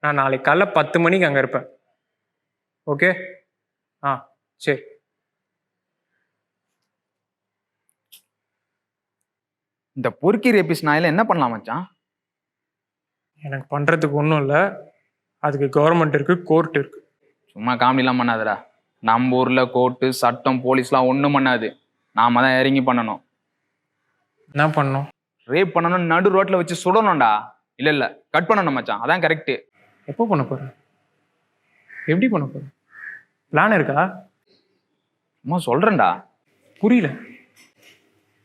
நான் நாளைக்கு காலைல 10 மணிக்கு அங்கே இருப்பேன். ஓகே? ஆ சரி. இந்த பொறுக்கி ரேபிஸ் நாயில என்ன பண்ணலாம் மச்சான்? எனக்கு பண்ணுறதுக்கு ஒன்றும் இல்லை. அதுக்கு கவர்மெண்ட் இருக்குது, கோர்ட் இருக்குது. சும்மா காமெடிலாம் பண்ணாதடா. நம்ம ஊர்ல கோர்ட்டு சட்டம் போலீஸ்லாம் ஒன்றும் பண்ணாது. நாம தான் இறங்கி பண்ணணும். என்ன பண்ணணும்? ரேப் பண்ணணும், நடு ரோட்ல வச்சு சுடணும்டா. இல்ல கட் பண்ணணும் மச்சான், அதான் கரெக்ட். எப்போ பண்ண போகிறேன்? எப்படி பண்ண போகிறேன்? பிளான் இருக்கா? சும்மா சொல்றேன்டா. புரியல.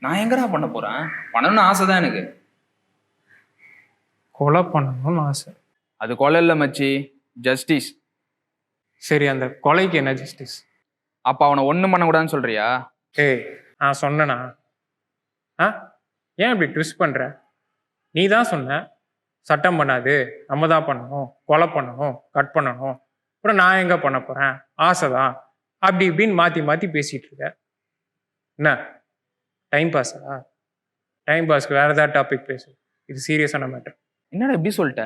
நான் எங்கடா பண்ண போறேன்? பண்ணணும்னு ஆசை தான் எனக்கு. கொலை பண்ணணும்னு ஆசை. அது கொலை இல்லை மச்சி, ஜஸ்டிஸ். சரி, அந்த கொலைக்கு என்ன ஜஸ்டிஸ்? அப்ப அவனை ஒண்ணும் பண்ணக்கூடாதுன்னு சொல்றியா? ஏய், நான் சொன்னேனா? ஆ ஏன் இப்படி ட்விஸ்ட் பண்ற? நீ தான் சொன்ன சட்டம் பண்ணாது, நம்ம தான் பண்ணணும், கொலை பண்ணணும், கட் பண்ணணும். அப்புறம் நான் எங்க பண்ண போறேன்? ஆசைதான். அப்படி இப்படின்னு மாத்தி மாத்தி பேசிட்டு இருக்க. என்ன டைம் பாஸா? டைம் பாஸ்க்கு வேற ஏதாவது டாபிக் பேசு. இது சீரியஸான மேட்டர். என்னடா இப்படி சொல்லிட்ட?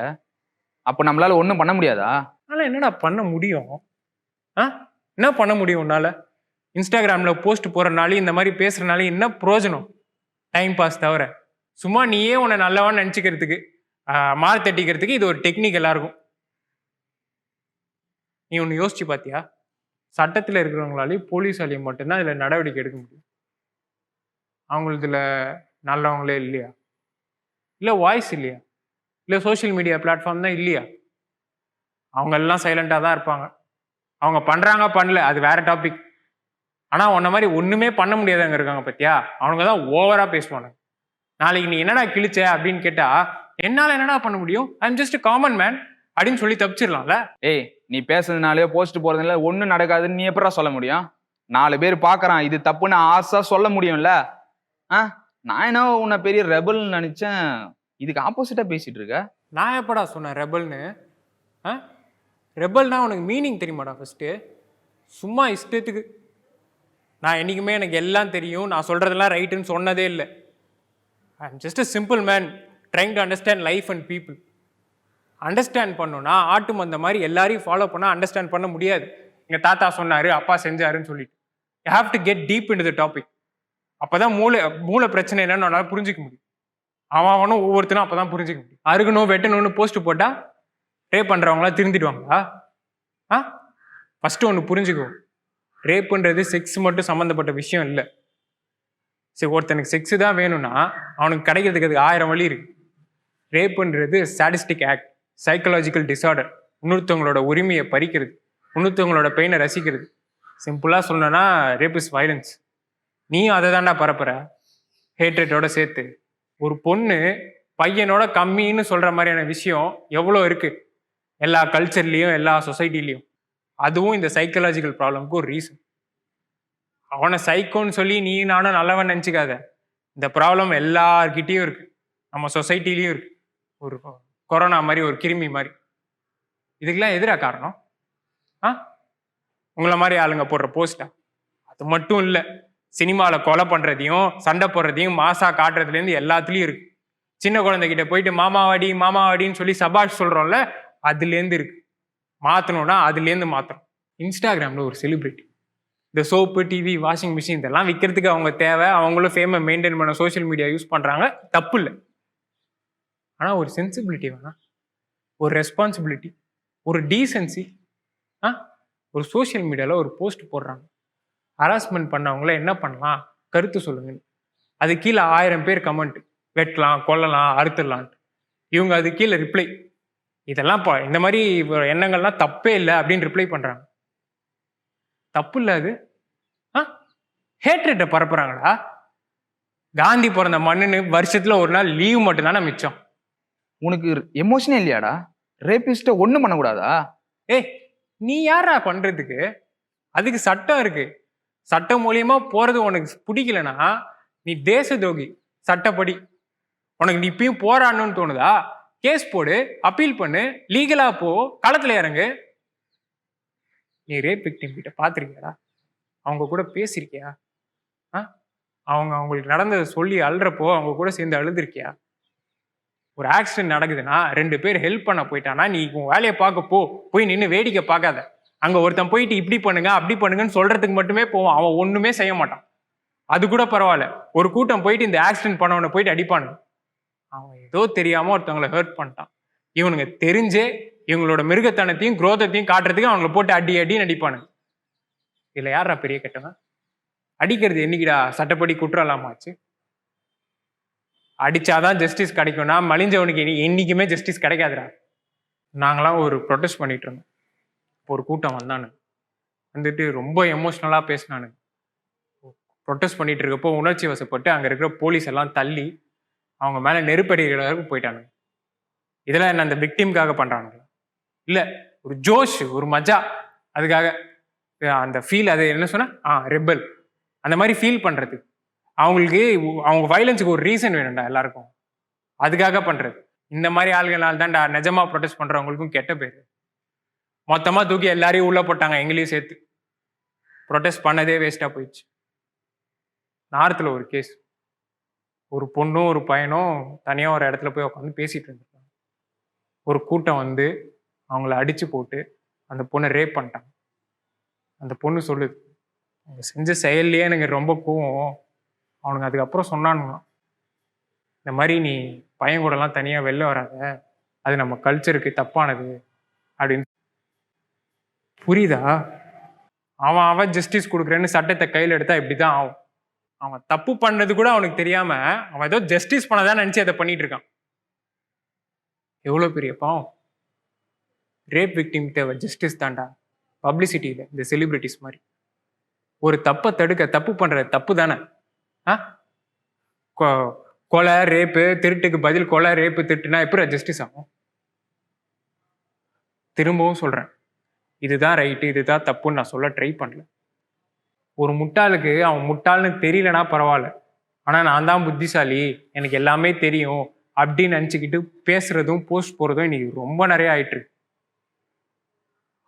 அப்ப நம்மளால ஒண்ணும் பண்ண முடியாதா? அதனால என்னடா பண்ண முடியும்? ஆ என்ன பண்ண முடியும் உன்னால? இன்ஸ்டாகிராம்ல போஸ்ட் போறனாலையும் இந்த மாதிரி பேசுறனாலையும் என்ன பிரயோஜனம்? டைம் பாஸ் தவிர சும்மா நீயே உன்னை நல்லவான்னு நினச்சிக்கிறதுக்கு, மாறு தட்டிக்கிறதுக்கு இது ஒரு டெக்னிக் எல்லாருக்கும். நீ ஒன்று யோசிச்சு பார்த்தியா? சட்டத்தில் இருக்கிறவங்களாலையும் போலீஸாலையும் மட்டும்தான் இதில் நடவடிக்கை எடுக்க முடியும். அவங்களதுல நல்லவங்களே இல்லையா? இல்லை வாய்ஸ் இல்லையா? இல்லை சோஷியல் மீடியா பிளாட்ஃபார்ம் தான் இல்லையா? அவங்க எல்லாம் சைலண்டாக தான் இருப்பாங்க. அவங்க பண்ணுறாங்க பண்ணல, அது வேற டாபிக். ஆனால் உன்ன மாதிரி ஒன்றுமே பண்ண முடியாதவங்க இருக்காங்க பத்தியா, அவனுங்க தான் ஓவராக பேசுவானுங்க. நாளைக்கு நீ என்னடா கிழிச்ச அப்படின்னு கேட்டா, என்னால் என்னடா பண்ண முடியும், I am just common man அப்படின்னு சொல்லி தப்பிச்சிடலாம்ல. ஏய், நீ பேசுறதுனாலே போஸ்ட் போறதுனால ஒன்றும் நடக்காதுன்னு நீ எப்படா சொல்ல முடியும்? 4 பேர் பார்க்கறான், இது தப்புன்னு ஆசா சொல்ல முடியும்ல? நான் என்ன உன்னை பெரிய ரெபல்னு நினைச்சேன், இதுக்கு ஆப்போசிட்டா பேசிட்டு இருக்க. நான் எப்படா சொன்னேன் ரெபல்னு? ரெபல்னா உனக்கு மீனிங் தெரியுமாடா? ஃபர்ஸ்ட்டு சும்மா இஷ்டத்துக்கு நான் என்றைக்குமே எனக்கு எல்லாம் தெரியும், நான் சொல்கிறதெல்லாம் ரைட்டுன்னு சொன்னதே இல்லை. I am just a simple man trying to understand life and people. Understand பண்ணணும்னா ஆட்டு மந்த மாதிரி எல்லாரையும் ஃபாலோ பண்ணால் அண்டர்ஸ்டாண்ட் பண்ண முடியாது. எங்கள் தாத்தா சொன்னார், அப்பா செஞ்சாருன்னு சொல்லிட்டு you have to get deep in the topic. அப்போ தான் மூளை பிரச்சனை என்னன்னு என்னால் புரிஞ்சிக்க முடியும். அவனும் ஒவ்வொருத்தனும் அப்போ தான் புரிஞ்சிக்க முடியும். அருகணும் வெட்டணும்னு போஸ்ட் போட்டால் ரேப் பண்ணுறவங்களாம் திருந்திடுவாங்களா? ஃபஸ்ட்டு ஒன்று புரிஞ்சுக்குவோம், ரேப்புன்றது செக்ஸ் மட்டும் சம்மந்தப்பட்ட விஷயம் இல்லை. சரி, ஒருத்தனுக்கு செக்ஸு தான் வேணும்னா அவனுக்கு கிடைக்கிறதுக்கு அதுக்கு 1000 வழி இருக்கு. ரேப்புன்றது சாடிஸ்டிக் ஆக்ட், சைக்கலாஜிக்கல் டிசார்டர், இன்னொருத்தவங்களோட உரிமையை பறிக்கிறது, இன்னொருத்தவங்களோட பெயினை ரசிக்கிறது. சிம்பிளாக சொல்லணும்னா ரேப் இஸ் வயலன்ஸ். நீயும் அதை தாண்டா பரப்புற, ஹேட்ரேட்டோட சேர்த்து. ஒரு பொண்ணு பையனோட கம்மின்னு சொல்கிற மாதிரியான விஷயம் எவ்வளோ இருக்குது எல்லா கல்ச்சர்லேயும், எல்லா சொசைட்டிலையும். அதுவும் இந்த சைக்கலாஜிக்கல் ப்ராப்ளம்க்கு ஒரு ரீசன். அவனை சைக்கோன்னு சொல்லி நீ நானும் நல்லவன் நினச்சிக்காத. இந்த ப்ராப்ளம் எல்லார்கிட்டையும் இருக்கு, நம்ம சொசைட்டிலையும் இருக்கு. ஒரு கொரோனா மாதிரி, ஒரு கிருமி மாதிரி. இதுக்கெல்லாம் எதிரா காரணம் உங்களை மாதிரி ஆளுங்க போடுற போஸ்டா? அது மட்டும் இல்லை, சினிமாவில் கொலை பண்ணுறதையும் சண்டை போடுறதையும் மாசா காட்டுறதுலேருந்து எல்லாத்துலேயும் இருக்கு. சின்ன குழந்தைகிட்ட போயிட்டு மாமாவாடி மாமாவாடின்னு சொல்லி சபாஷ் சொல்கிறோம்ல, அதுலேருந்து இருக்கு. மாற்றணும்னா அதுலேருந்து மாற்றணும். இன்ஸ்டாகிராமில் ஒரு செலிபிரிட்டி இந்த சோப்பு, டிவி, வாஷிங் மிஷின் இதெல்லாம் விற்கிறதுக்கு அவங்க தேவை, அவங்களும் ஃபேமை மெயின்டைன் பண்ண சோஷியல் மீடியா யூஸ் பண்ணுறாங்க, தப்பு இல்லை. ஆனால் ஒரு சென்சிபிலிட்டி வேணாம், ஒரு ரெஸ்பான்சிபிலிட்டி, ஒரு டீசென்சி. ஒரு சோஷியல் மீடியாவில் ஒரு போஸ்ட் போடுறாங்க, ஹராஸ்மெண்ட் பண்ணவங்கள என்ன பண்ணலாம் கருத்து சொல்லுங்க. அது கீழே 1000 பேர் கமெண்ட், வெட்டலாம், கொல்லலாம், அறுத்துடலான்ட்டு. இவங்க அது கீழே ரிப்ளை, இதெல்லாம் இந்த மாதிரி எண்ணங்கள்லாம் தப்பே இல்லை அப்படின்னு ரிப்ளை பண்ணுறாங்க. தப்பு இல்லை அது. ஹேட்ரேட்டை பரப்புறாங்கடா. காந்தி பிறந்த மண்ணுன்னு வருஷத்துல ஒரு நாள் லீவ் மட்டும் தானே மிச்சம். உனக்கு எமோஷனே இல்லையாடா? ரேபிஸ்ட ஒண்ணும் பண்ணக்கூடாதா? ஏய், நீ யாரா பண்றதுக்கு? அதுக்கு சட்டம் இருக்கு. சட்டம் மூலியமா போறது உனக்கு பிடிக்கலனா நீ தேச துரோகி. சட்டப்படி உனக்கு நீ இப்பயும் போராடணும்னு தோணுதா, கேஸ் போடு, அப்பீல் பண்ணு, லீகலா போ, களத்துல இறங்கு. நீ ரேப் விக்டிம் கிட்ட பார்த்துருக்கியாடா? அவங்க கூட பேசியிருக்கியா? அவங்களுக்கு நடந்ததை சொல்லி அழுறப்போ அவங்க கூட சேர்ந்து அழுதுருக்கியா? ஒரு ஆக்சிடென்ட் நடக்குதுன்னா 2 பேர் ஹெல்ப் பண்ண போயிட்டானா நீ உன் வேலையை பார்க்க போய் நின்று வேடிக்கை பார்க்காத. அங்க ஒருத்தன் போயிட்டு இப்படி பண்ணுங்க அப்படி பண்ணுங்கன்னு சொல்றதுக்கு மட்டுமே போவான், அவன் ஒண்ணுமே செய்ய மாட்டான். அது கூட பரவாயில்ல, ஒரு கூட்டம் போயிட்டு இந்த ஆக்சிடென்ட் பண்ணவனை போயிட்டு அடிப்பானுங்க. அவன் ஏதோ தெரியாம ஒருத்தவங்களை ஹர்ட் பண்ணிட்டான். இவனுங்க தெரிஞ்சே இவங்களோட மிருகத்தனத்தையும் குரோதத்தையும் காட்டுறதுக்கு அவங்களை போட்டு அடி அடின்னு அடிப்பானுங்க. இதுல யாரா பெரிய கெட்டவன்? அடிக்கிறது என்னைக்குடா சட்டப்படி குற்றம் இல்லாமாச்சு? அடிச்சாதான் ஜஸ்டிஸ் கிடைக்கும்னா மலிஞ்சவனுக்கு என்னைக்குமே ஜஸ்டிஸ் கிடைக்காதுடா. நாங்களாம் ஒரு ப்ரொடெஸ்ட் பண்ணிட்டு இருந்தோம். ஒரு கூட்டம் வந்தானுங்க, வந்துட்டு ரொம்ப எமோஷ்னலா பேசினானுங்க. ப்ரொடெஸ்ட் பண்ணிட்டு இருக்கப்போ உணர்ச்சி வசப்பட்டு அங்க இருக்கிற போலீஸ் எல்லாம் தள்ளி அவங்க மேல நெருப்படிக்கிற அளவுக்கு போயிட்டானுங்க. இதெல்லாம் என்ன அந்த விக்டிம்காக பண்றானுங்களா? இல்ல, ஒரு ஜோஷ், ஒரு மஜா, அதுக்காக அந்த ஃபீல், அது என்ன சொன்னா ரெபல் அந்த மாதிரி ஃபீல் பண்றது. அவங்களுக்கு அவங்க வயலன்ஸுக்கு ஒரு ரீசன் வேணும்டா எல்லாருக்கும், அதுக்காக பண்றது. இந்த மாதிரி ஆளுகளால் தான்டா நிஜமா ப்ரொடெஸ்ட் பண்றவங்களுக்கும் கெட்ட பேரு. மொத்தமா தூக்கி எல்லாரையும் உள்ள போட்டாங்க, எங்களையும் சேர்த்து. ப்ரொடெஸ்ட் பண்ணதே வேஸ்டா போயிடுச்சு. நார்த்தில் ஒரு கேஸ், ஒரு பொண்ணும் ஒரு பையனும் தனியா ஒரு இடத்துல போய் உட்காந்து பேசிட்டு இருந்திருக்காங்க. ஒரு கூட்டம் வந்து அவங்கள அடிச்சு போட்டு அந்த பொண்ணை ரேப் பண்ணிட்டாங்க. அந்த பொண்ணு சொல்லுது, அவங்க செஞ்ச செயல்லையே எனக்கு ரொம்ப கோவம். அவனுங்க அதுக்கப்புறம் சொன்னானுங்க, இந்த மாதிரி நீ பையன் கூடலாம் தனியா வெளில வராத, அது நம்ம கல்ச்சருக்கு தப்பானது அப்படின்னு. புரியுதா? அவன் ஜஸ்டிஸ் கொடுக்குறேன்னு சட்டத்தை கையில் எடுத்தா இப்படிதான் ஆகும். அவன் தப்பு பண்ணது கூட அவனுக்கு தெரியாம அவன் ஏதோ ஜஸ்டிஸ் பண்ணதான் நினைச்சு அதை பண்ணிட்டு இருக்கான். எவ்வளவு பெரிய பாவம். ரேப் விக்டிம் தேவை ஜஸ்டிஸ் தாண்டா, பப்ளிசிட்டி இல்லை இந்த செலிபிரிட்டிஸ் மாதிரி. ஒரு தப்பை தடுக்க, தப்பு பண்ற தப்பு தானே. கொலை ரேப்பு திருட்டுக்கு பதில் கொலை ரேப்பு திருட்டுனா எப்படி ஜஸ்டிஸ் ஆகும்? திரும்பவும் சொல்றேன், இதுதான் ரைட்டு இதுதான் தப்புன்னு நான் சொல்ல ட்ரை பண்ணல. ஒரு முட்டாளுக்கு அவன் முட்டாள்னு தெரியலனா பரவாயில்ல, ஆனா நான் தான் புத்திசாலி எனக்கு எல்லாமே தெரியும் அப்படின்னு நினச்சிக்கிட்டு பேசுறதும் போஸ்ட் போறதும் இன்னைக்கு ரொம்ப நிறைய ஆயிட்டு இருக்கு.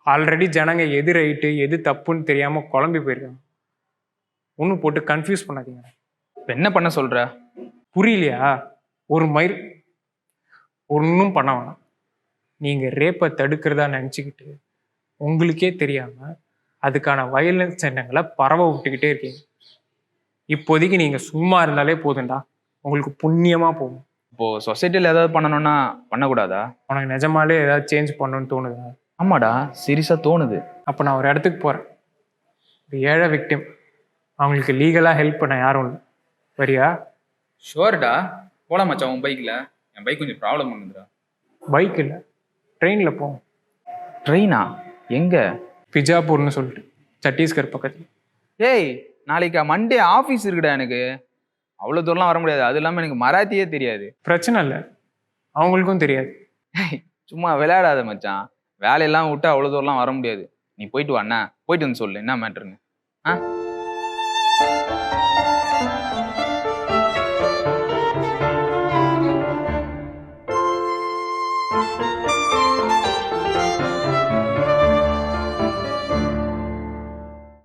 ஆல்ரெடி ஜனங்க எது ரைட்டு எது தப்புன்னு தெரியாம குழம்பி போயிருக்காங்க. ஒன்றும் போட்டு கன்ஃபியூஸ் பண்ணாதீங்க. என்ன பண்ண சொல்ற? புரியலையா? ஒரு மைல் ஒன்றும் பண்ண வேணாம். நீங்க ரேப்பை தடுக்கிறதா நினச்சிக்கிட்டு உங்களுக்கே தெரியாம அதுக்கான வயலன்ஸ் எண்ணங்களை பரவ விட்டுக்கிட்டே இருக்கீங்க. இப்போதைக்கு நீங்க சும்மா இருந்தாலே போதும்டா, உங்களுக்கு புண்ணியமா போகும். இப்போ சொசைட்டில ஏதாவது பண்ணணும்னா பண்ணக்கூடாதா? உனக்கு நிஜமாலே ஏதாவது சேஞ்ச் பண்ணணும்னு தோணுதா? ஆமாடா, சீரியஸா தோணுது. அப்போ நான் ஒரு இடத்துக்கு போறேன், ஒரு ஏழை விக்டிம், அவங்களுக்கு லீகலா ஹெல்ப் பண்ண யாரும் இல்லை, வரியா? ஷுவர்டா, போலாம் மச்சான் உன் பைக்ல. என் பைக் கொஞ்சம் ப்ராப்ளம் பண்ணுதுடா. பைக் இல்லை, ட்ரெயின்ல போவோம். ட்ரெயினா? எங்க? பிஜாப்பூர்னு சொல்லிட்டு, சத்தீஸ்கர் பக்கத்துல. ஏய், நாளைக்கு மண்டே ஆஃபீஸ் இருக்குடா எனக்கு. அவ்வளோ தூரம்லாம் வர முடியாது. அது இல்லாமல் எனக்கு மராத்தியே தெரியாது. பிரச்சனை இல்லை, அவங்களுக்கும் தெரியாது. சும்மா விளையாடாத மச்சான். வேலையெல்லாம் விட்டு அவ்வளோ தூரம்லாம் வர முடியாது. நீ போயிட்டு வா, போயிட்டு வந்து சொல்லு என்ன மேட்ருன்னு.